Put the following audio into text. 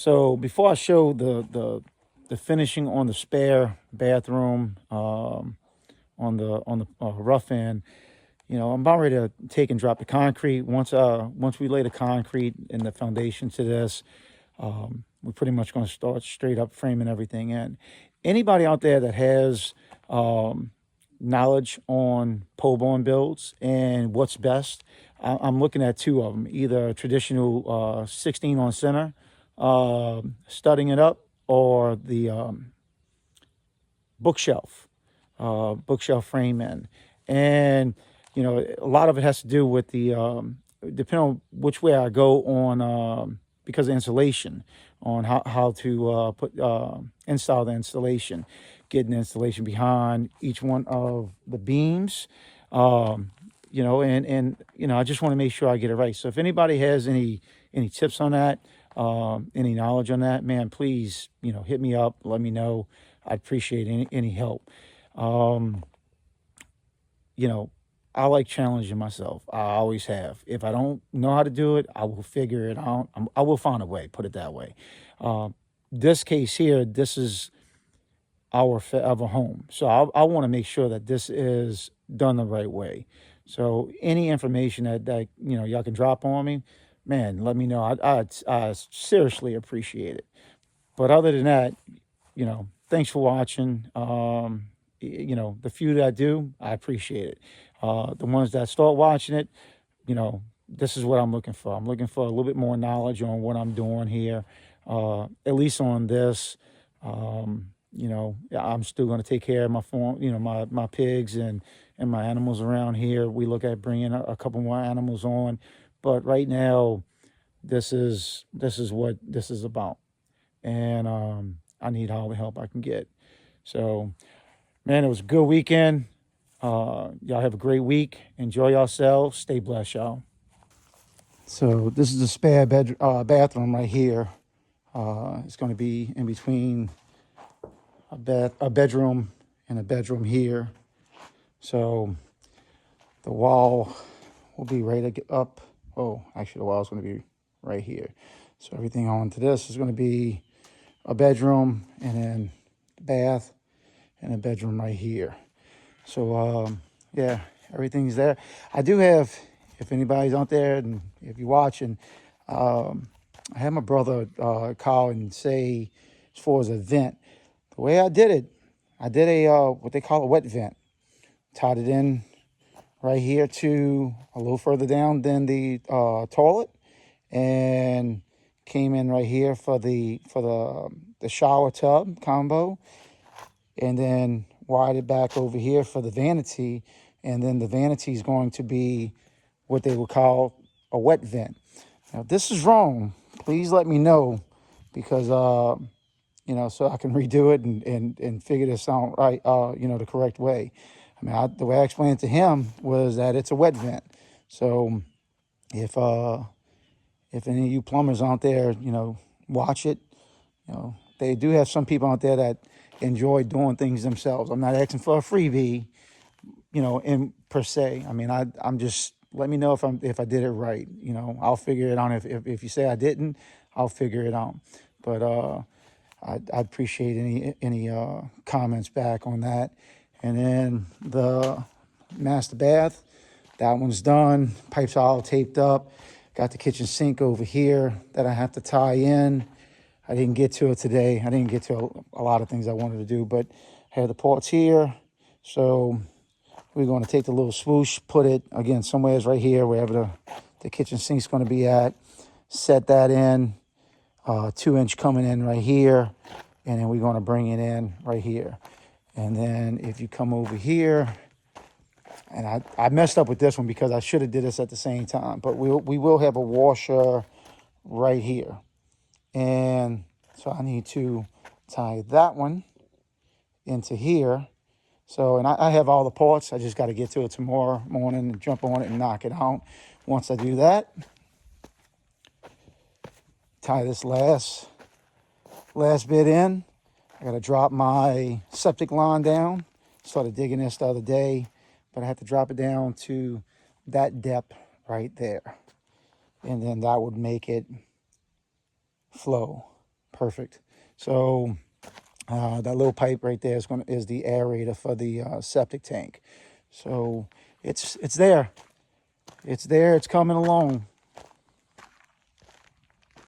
So before I show the finishing on the spare bathroom, on the rough end, I'm about ready to take and drop the concrete. Once we lay the concrete and the foundation to this, we're pretty much going to start straight up framing everything in. Anybody out there that has knowledge on pole barn builds and what's best, I'm looking at two of them: either a traditional 16 on center, studding it up, or the bookshelf bookshelf frame in. And a lot of it has to do with the depending on which way I go on, because of insulation, on how to install the installation, getting the installation behind each one of the beams. I just want to make sure I get it right. So if anybody has any tips on that, any knowledge on that, man, please, hit me up, let me know. I'd appreciate any help. Um, I like challenging myself. I always have. If I don't know how to do it, I will figure it out. I will find a way, put it that way. Uh, this case here, this is our forever home. So I want to make sure that this is done the right way. So any information that y'all can drop on me, man, let me know. I seriously appreciate it. But other than that, thanks for watching. The few that I do, I appreciate it. The ones that start watching it, this is what I'm looking for. I'm looking for a little bit more knowledge on what I'm doing here, at least on this. I'm still going to take care of my farm, my pigs and my animals around here. We look at bringing a couple more animals on, but right now, this is what this is about, and I need all the help I can get. So, man, it was a good weekend. Y'all have a great week. Enjoy yourselves. Stay blessed, y'all. So this is the spare bathroom right here. It's going to be in between a bedroom and a bedroom here. So the wall will be right up. Oh, actually, the wall is going to be right here. So everything onto this is going to be a bedroom, and then the bath, and a bedroom right here. So yeah, everything's there. I do have, if anybody's out there and if you're watching, I had my brother call and say, as far as a vent, the way I did it, I did a what they call a wet vent. Tied it in right here to a little further down than the toilet, and came in right here for the shower tub combo, and then wired it back over here for the vanity, and then the vanity is going to be what they would call a wet vent. Now, if this is wrong, please let me know, because so I can redo it and figure this out right, the correct way. I mean, the way I explained it to him was that it's a wet vent. So if any of you plumbers out there, watch it, they do have some people out there that enjoy doing things themselves. I'm not asking for a freebie, in per se. I mean, I'm just, let me know if I did it right. I'll figure it out. If you say I didn't, I'll figure it out. But I'd appreciate any comments back on that. And then the master bath, that one's done. Pipes all taped up. Got the kitchen sink over here that I have to tie in. I didn't get to it today. I didn't get to a lot of things I wanted to do, but I had the ports here. So we're going to take the little swoosh, put it, again, somewhere right here, wherever the kitchen sink's going to be at. Set that in, 2-inch coming in right here. And then we're going to bring it in right here. And then if you come over here, and I messed up with this one because I should have did this at the same time, but we will have a washer right here. And so I need to tie that one into here. So, and I have all the ports. I just got to get to it tomorrow morning and jump on it and knock it out. Once I do that, tie this last bit in. I got to drop my septic line down. Started digging this the other day, but I have to drop it down to that depth right there. And then that would make it flow. perfect. So that little pipe right there is the aerator for the septic tank. So it's there. It's there. It's coming along.